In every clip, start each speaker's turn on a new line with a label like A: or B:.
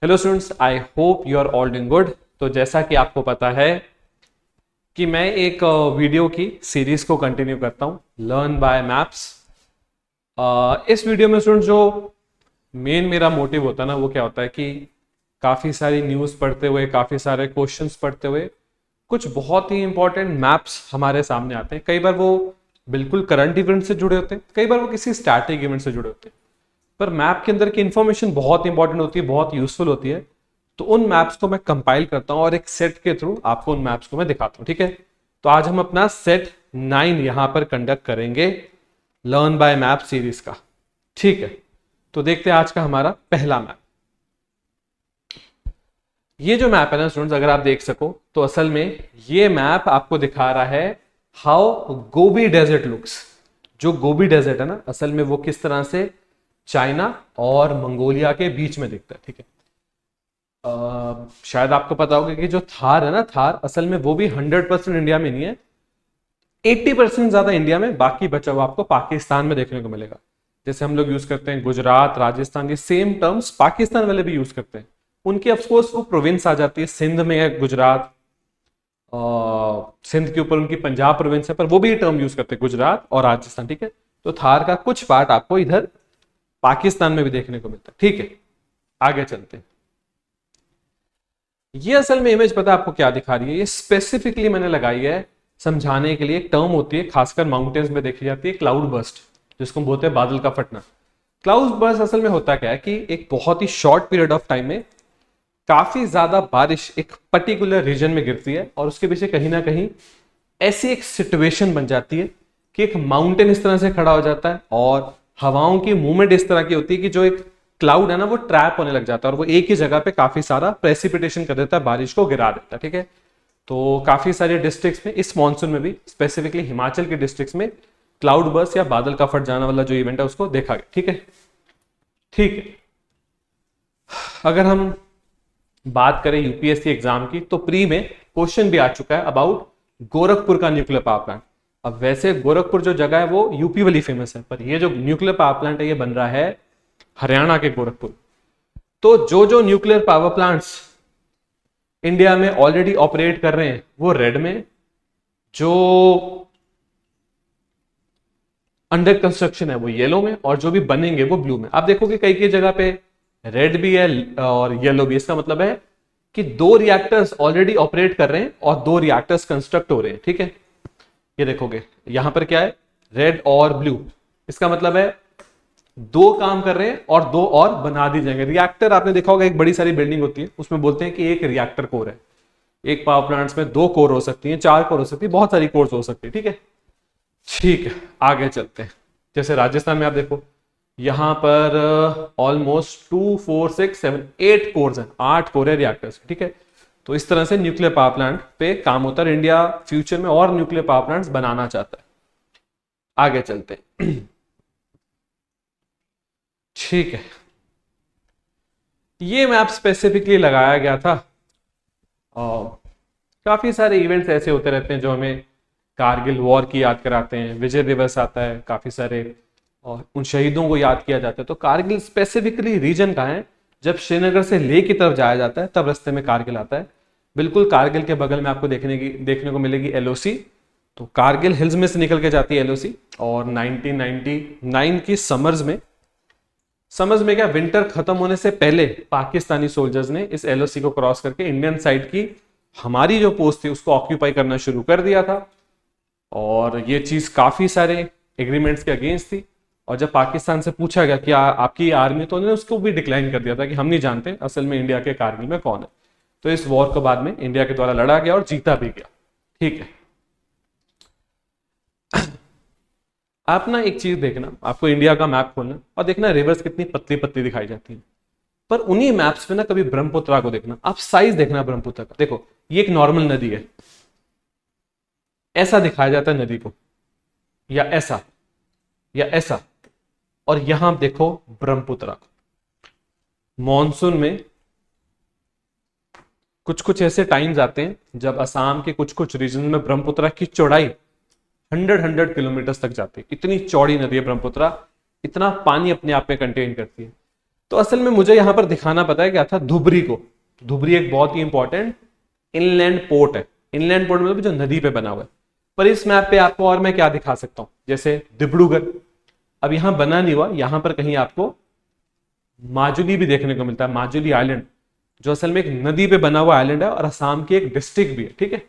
A: Hello students, I hope you are all doing good. तो जैसा कि आपको पता है कि मैं एक वीडियो की सीरीज को कंटिन्यू करता हूं, लर्न बाय मैप्स। इस वीडियो में स्टूडेंट्स जो मेन मेरा मोटिव होता है ना, वो क्या होता है कि काफ़ी सारी न्यूज़ पढ़ते हुए, काफ़ी सारे क्वेश्चंस पढ़ते हुए कुछ बहुत ही इंपॉर्टेंट मैप्स हमारे सामने आते हैं। कई बार वो बिल्कुल करंट इवेंट से जुड़े होते हैं, कई बार वो किसी स्टैटिक इवेंट से जुड़े होते हैं, पर मैप के अंदर की इंफॉर्मेशन बहुत इंपॉर्टेंट होती है, बहुत यूजफुल होती है। तो उन मैप्स को मैं कंपाइल करता हूं और एक सेट के थ्रू आपको उन मैप्स को मैं दिखाता हूं। ठीक है, तो आज हम अपना सेट 9 यहां पर कंडक्ट करेंगे, लर्न बाय मैप सीरीज का। ठीक है, तो देखते हैं आज का हमारा पहला मैप। ये जो मैप है ना स्टूडेंट्स, अगर आप देख सको तो असल में ये मैप आपको दिखा रहा है हाउ गोबी डेजर्ट लुक्स। जो गोबी डेजर्ट है ना, असल में वो किस तरह से चाइना और मंगोलिया के बीच में दिखता है। ठीक है, शायद आपको पता होगा कि जो थार है ना, थार असल में वो भी 100% इंडिया में नहीं है, 80% ज्यादा इंडिया में, बाकी बचा हुआ आपको पाकिस्तान में देखने को मिलेगा। जैसे हम लोग यूज करते हैं गुजरात, राजस्थान, ये सेम टर्म्स पाकिस्तान वाले भी यूज करते हैं। उनकी ऑफकोर्स वो प्रोविंस आ जाती है, सिंध में है गुजरात, सिंध के ऊपर उनकी पंजाब प्रोविंस है, पर वो भी ये टर्म यूज करते हैं गुजरात और राजस्थान। ठीक है, तो थार का कुछ पार्ट आपको इधर पाकिस्तान में भी देखने को मिलता है। ठीक है, आगे चलते हैं। ये असल में इमेज पता है आपको क्या दिखा रही है? ये स्पेसिफिकली मैंने लगाई है समझाने के लिए। एक टर्म होती है खासकर माउंटेन्स में देखी जाती है, क्लाउड बर्स्ट, जिसको हम बोलते हैं बादल का फटना। क्लाउड बर्स्ट असल में होता क्या है कि एक बहुत ही शॉर्ट पीरियड ऑफ टाइम में काफी ज्यादा बारिश एक पर्टिकुलर रीजन में गिरती है और उसके पीछे कहीं ना कहीं ऐसी एक सिचुएशन बन जाती है कि एक माउंटेन इस तरह से खड़ा हो जाता है और हवाओं की मूवमेंट इस तरह की होती है कि जो एक क्लाउड है ना, वो ट्रैप होने लग जाता है और वो एक ही जगह पे काफी सारा प्रेसिपिटेशन कर देता है, बारिश को गिरा देता है। ठीक है, तो काफी सारे डिस्ट्रिक्ट्स में इस मानसून में भी, स्पेसिफिकली हिमाचल के डिस्ट्रिक्ट्स में क्लाउड बर्स्ट या बादल का फट जाना वाला जो इवेंट है उसको देखा गया। ठीक है, ठीक है। अगर हम बात करें यूपीएससी एग्जाम की, तो प्री में क्वेश्चन भी आ चुका है अबाउट गोरखपुर का न्यूक्लियर पावर प्लांट। अब वैसे गोरखपुर जो जगह है वो यूपी वाली फेमस है, पर ये जो न्यूक्लियर पावर प्लांट है ये बन रहा है हरियाणा के गोरखपुर। तो जो जो न्यूक्लियर पावर प्लांट्स इंडिया में ऑलरेडी ऑपरेट कर रहे हैं वो रेड में, जो अंडर कंस्ट्रक्शन है वो येलो में, और जो भी बनेंगे वो ब्लू में। आप देखोगे कई कई जगह पे रेड भी है और येलो भी। इसका मतलब है कि 2 रिएक्टर्स ऑलरेडी ऑपरेट कर रहे हैं और 2 रिएक्टर्स कंस्ट्रक्ट हो रहे हैं। ठीक है, ये देखोगे यहां पर क्या है, रेड और ब्लू। इसका मतलब है 2 काम कर रहे हैं और 2 और बना दी जाएंगे। रिएक्टर आपने देखा होगा, एक बड़ी सारी बिल्डिंग होती है, उसमें बोलते हैं कि एक रिएक्टर कोर है। एक पावर प्लांट्स में 2 कोर हो सकती हैं, 4 कोर हो सकती है, बहुत सारी कोर्स हो सकती है। ठीक है, ठीक है, आगे चलते हैं। जैसे राजस्थान में आप देखो, यहां पर ऑलमोस्ट 2 4 6 7 8 कोर्स हैं, 8 कोर है रिएक्टर्स। ठीक है, तो इस तरह से न्यूक्लियर पावर प्लांट पे काम होता है। इंडिया फ्यूचर में और न्यूक्लियर पावर प्लांट्स बनाना चाहता है। आगे चलते हैं। ठीक है, ये मैप स्पेसिफिकली लगाया गया था और काफी सारे इवेंट्स ऐसे होते रहते हैं जो हमें कारगिल वॉर की याद कराते हैं, विजय दिवस आता है, काफी सारे और उन शहीदों को याद किया जाता है। तो कारगिल स्पेसिफिकली रीजन कहाँ है? जब श्रीनगर से लेह की तरफ जाया जाता है तब रास्ते में कारगिल आता है। बिल्कुल कारगिल के बगल में आपको देखने को मिलेगी एलओसी। तो कारगिल हिल्स में से निकल के जाती है एलओसी, और 1999 की समझ में क्या, विंटर खत्म होने से पहले पाकिस्तानी सोल्जर्स ने इस एलओसी को क्रॉस करके इंडियन साइड की हमारी जो पोस्ट थी उसको ऑक्यूपाई करना शुरू कर दिया था। और ये चीज काफी सारे एग्रीमेंट्स के अगेंस्ट थी। और जब पाकिस्तान से पूछा गया कि आपकी आर्मी, तो उन्होंने उसको भी डिक्लाइन कर दिया था कि हम नहीं जानते असल में इंडिया के कारगिल में कौन है। तो इस वॉर को बाद में इंडिया के द्वारा लड़ा गया और जीता भी गया। ठीक है, आप ना एक चीज देखना, आपको इंडिया का मैप खोलना और देखना रिवर्स कितनी पतली पतली दिखाई जाती है। पर उन्हीं मैप्स पे ना कभी ब्रह्मपुत्रा को देखना, आप साइज देखना ब्रह्मपुत्र का। देखो ये एक नॉर्मल नदी है, ऐसा दिखाया जाता है नदी को, या ऐसा या ऐसा, और यहां देखो ब्रह्मपुत्रा को। मॉनसून में कुछ कुछ ऐसे टाइम्स आते हैं जब असम के कुछ कुछ रीजन में ब्रह्मपुत्रा की चौड़ाई 100 किलोमीटर तक जाती है। इतनी चौड़ी नदी है ब्रह्मपुत्रा, इतना पानी अपने आप में कंटेन करती है। तो असल में मुझे यहां पर दिखाना पता है क्या था, धुबरी को। धुबरी एक बहुत ही इंपॉर्टेंट इनलैंड पोर्ट है। इनलैंड पोर्ट मतलब जो नदी पे बना हुआ है। पर इस मैप पे आपको और मैं क्या दिखा सकता हूं, जैसे डिब्रूगढ़ अब यहां बना नहीं हुआ, यहां पर कहीं आपको माजुली भी देखने को मिलता है, माजुली आइलैंड, जो असल में एक नदी पे बना हुआ आइलैंड है और असम की एक डिस्ट्रिक्ट भी है, ठीक है।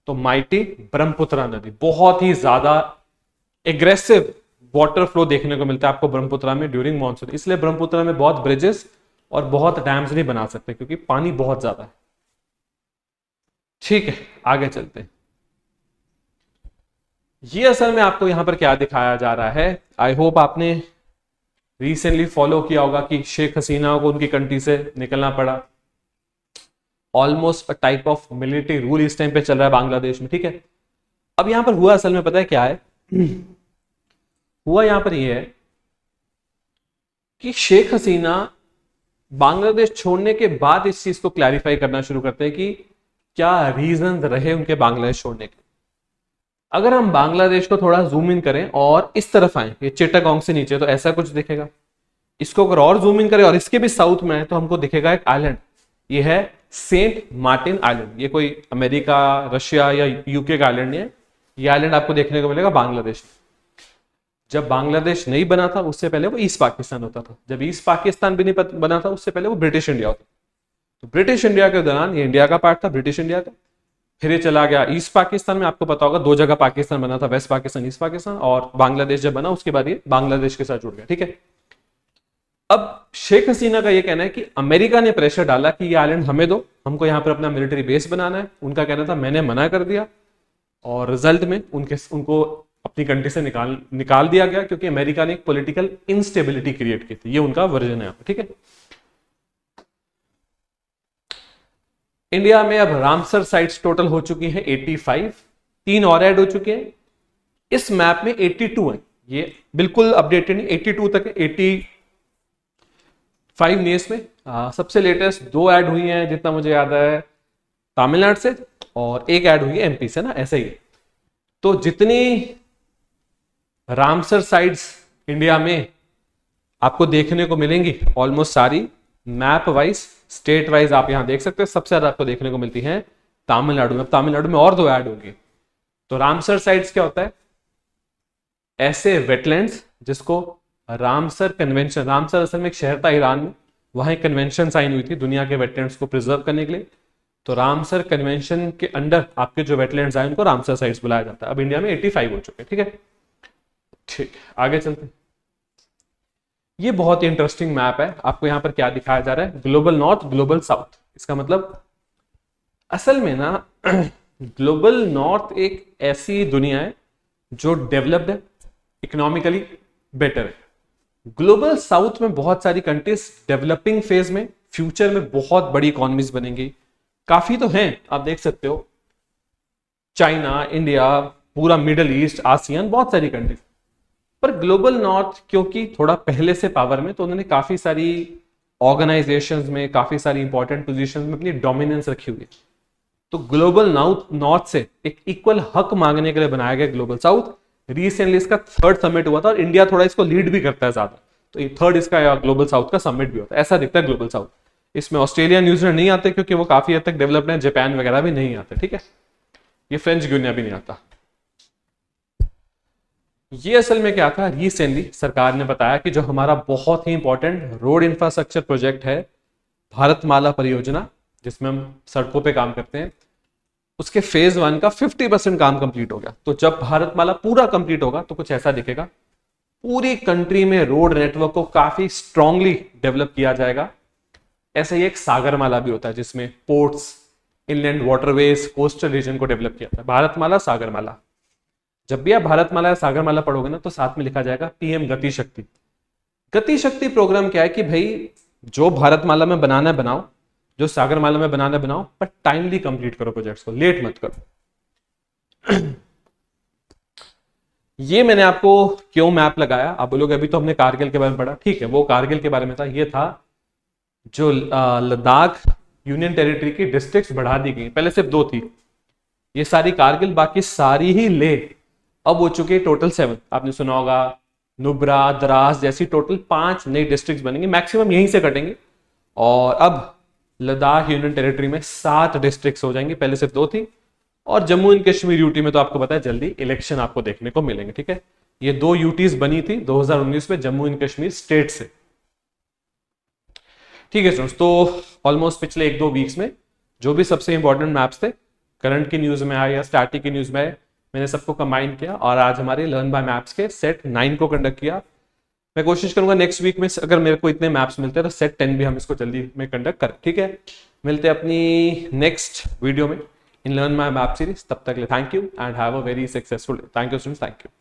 A: तो माइटी ब्रह्मपुत्रा नदी, बहुत ही ज्यादा एग्रेसिव वाटर फ्लो देखने को मिलता है आपको ब्रह्मपुत्रा में ड्यूरिंग मानसून, इसलिए ब्रह्मपुत्रा में बहुत ब्रिजेस और बहुत डैम्स नहीं बना सकते क्योंकि पानी बहुत ज्यादा है। ठीक है, आगे चलते हैं। ये असल में आपको यहां पर क्या दिखाया जा रहा है, आई होप आपने रिसेंटली फॉलो किया होगा कि शेख हसीना को उनकी कंट्री से निकलना पड़ा। Almost a type of military rule इस टाइम पे चल रहा है बांग्लादेश में, ठीक है। अब यहां पर हुआ असल में पता है क्या है, हुआ यहां पर यह है कि शेख हसीना बांग्लादेश छोड़ने के बाद इस चीज को क्लैरिफाई करना शुरू करते हैं कि क्या रीजन रहे उनके बांग्लादेश छोड़ने के। अगर हम बांग्लादेश को थोड़ा जूम इन करें और इस तरफ आए, ये चिटागोंग से नीचे, तो ऐसा कुछ दिखेगा। इसको अगर और जूम इन करें और इसके भी साउथ में आए तो हमको दिखेगा एक आइलैंड, ये है सेंट मार्टिन आइलैंड। ये कोई अमेरिका, रशिया या यूके का आइलैंड नहीं है, ये आइलैंड आपको देखने को मिलेगा बांग्लादेश में। जब बांग्लादेश नहीं बना था उससे पहले वो ईस्ट पाकिस्तान होता था, जब ईस्ट पाकिस्तान भी नहीं बना था उससे पहले वो ब्रिटिश इंडिया होता। तो ब्रिटिश इंडिया के दौरान ये इंडिया का पार्ट था, ब्रिटिश इंडिया का, फिर ये चला गया ईस्ट पाकिस्तान में। आपको पता होगा दो जगह पाकिस्तान बना था, वेस्ट पाकिस्तान, ईस्ट पाकिस्तान, और बांग्लादेश जब बना उसके बाद ये बांग्लादेश के साथ जुड़ गया, ठीक है। अब शेख हसीना का ये कहना है कि अमेरिका ने प्रेशर डाला कि ये आइलैंड हमें दो, हमको यहां पर अपना मिलिट्री बेस बनाना है। उनका कहना था मैंने मना कर दिया और रिजल्ट में उनको अपनी कंट्री से निकाल दिया गया क्योंकि अमेरिका ने एक पॉलिटिकल इंस्टेबिलिटी क्रिएट की थी। ये उनका वर्जन है, ठीक है। इंडिया में अब रामसर साइट्स टोटल हो चुकी हैं 85, 3 और ऐड हो चुके हैं। इस मैप में 82 है, ये बिल्कुल अपडेटेड नहीं, 82 तक है, 85 नहीं इसमें। सबसे लेटेस्ट 2 ऐड हुई हैं जितना मुझे याद है तमिलनाडु से, और एक ऐड हुई है एमपी से ना, ऐसे ही। तो जितनी रामसर साइट्स इंडिया में आपको देखने को मिलेंगी ऑलमोस्ट सारी मैप वाइज, स्टेट वाइज आप यहां देख सकते हैं, सबसे ज्यादा आपको देखने को मिलती हैं तमिलनाडु में। तमिलनाडु में और 2 ऐड होंगी। तो रामसर साइट्स क्या होता है, ऐसे वेटलैंड्स जिसको रामसर कन्वेंशन, रामसर असल में एक शहर था ईरान में, वहां एक कन्वेंशन साइन हुई थी दुनिया के वेटलैंड्स को प्रिजर्व करने के लिए। तो रामसर कन्वेंशन के अंडर आपके जो वेटलैंड्स आए उनको रामसर साइट्स बुलाया जाता है। अब इंडिया में 85 हो चुके हैं, ठीक है। ठीक, आगे चलते हैं। ये बहुत ही इंटरेस्टिंग मैप है। आपको यहां पर क्या दिखाया जा रहा है, ग्लोबल नॉर्थ, ग्लोबल साउथ। इसका मतलब असल में ना ग्लोबल नॉर्थ एक ऐसी दुनिया है जो डेवलप्ड है, इकोनॉमिकली बेटर है। ग्लोबल साउथ में बहुत सारी कंट्रीज डेवलपिंग फेज में, फ्यूचर में बहुत बड़ी इकोनॉमीज बनेंगी। काफी तो हैं, आप देख सकते हो, चाइना, इंडिया, पूरा मिडल ईस्ट, आसियान, बहुत सारी कंट्रीज। पर ग्लोबल नॉर्थ क्योंकि थोड़ा पहले से पावर में, तो उन्होंने काफी सारी ऑर्गेनाइजेशंस में, काफी सारी इंपॉर्टेंट पोजीशंस में अपनी डोमिनेंस रखी हुई है। तो ग्लोबल नॉर्थ से एक इक्वल हक मांगने के लिए बनाया गया ग्लोबल साउथ। रिसेंटली इसका 3rd समिट हुआ था और इंडिया थोड़ा इसको लीड भी करता है ज्यादा, तो ये 3rd इसका ग्लोबल साउथ का समिट भी होता है, ऐसा दिखता है ग्लोबल साउथ। इसमें ऑस्ट्रेलिया, न्यूजीलैंड नहीं आते क्योंकि वो काफी हद तक डेवलप्ड है, जापान वगैरह भी नहीं आते, ठीक है। ये फ्रेंच गिनिया भी नहीं आता। ये असल में क्या था, रिसेंटली सरकार ने बताया कि जो हमारा बहुत ही इंपॉर्टेंट रोड इंफ्रास्ट्रक्चर प्रोजेक्ट है, भारतमाला परियोजना, जिसमें हम सड़कों पे काम करते हैं, उसके फेज 1 का 50% काम कंप्लीट हो गया। तो जब भारतमाला पूरा कंप्लीट होगा तो कुछ ऐसा दिखेगा, पूरी कंट्री में रोड नेटवर्क को काफी स्ट्रांगली डेवलप किया जाएगा। ऐसे ही एक सागरमाला भी होता है जिसमें ports, inland waterways, coastal region को डेवलप किया था। भारतमाला, सागरमाला, जब भी आप भारतमाला या सागरमाला पढ़ोगे ना तो साथ में लिखा जाएगा पीएम गति शक्ति। गति शक्ति प्रोग्राम क्या है कि भाई जो भारतमाला में बनाना है बनाओ, जो सागरमाला में बनाना है बनाओ, पर टाइमली कंप्लीट करो प्रोजेक्ट्स को, लेट मत करो। ये मैंने आपको क्यों मैप लगाया, आप बोलोगे अभी तो हमने कारगिल के बारे में पढ़ा, ठीक है, वो कारगिल के बारे में था। ये था जो लद्दाख यूनियन टेरिटरी की डिस्ट्रिक्ट्स बढ़ा दी गई, पहले सिर्फ 2 थी, ये सारी कारगिल, बाकी सारी ही ले अब हो चुकी है टोटल 7। आपने सुना होगा नुब्रा, द्रास जैसी टोटल 5 नई डिस्ट्रिक्ट बनेंगी, मैक्सिमम यहीं से कटेंगे। और अब लद्दाख यूनियन टेरिटरी में 7 डिस्ट्रिक्ट हो जाएंगी, पहले सिर्फ 2 थी। और जम्मू एंड कश्मीर यूटी में तो आपको पता है जल्दी इलेक्शन आपको देखने को मिलेंगे, ठीक है। ये 2 यूटीज बनी थी 2019 में जम्मू एंड कश्मीर स्टेट से, ठीक है स्टूडेंट्स। तो ऑलमोस्ट पिछले 1-2 वीक्स में जो भी सबसे इंपॉर्टेंट मैप्स थे, करंट की न्यूज में आए या स्टैटिक की न्यूज में आए, मैंने सबको कंबाइन किया और आज हमारे लर्न बाय मैप्स के सेट 9 को कंडक्ट किया। मैं कोशिश करूंगा नेक्स्ट वीक में अगर मेरे को इतने मैप्स मिलते हैं तो सेट 10 भी हम इसको जल्दी में कंडक्ट करें, ठीक है। मिलते हैं अपनी नेक्स्ट वीडियो में इन लर्न बाय मैप सीरीज। तब तक के लिए thank you and have a very successful day. Thank you students, thank you.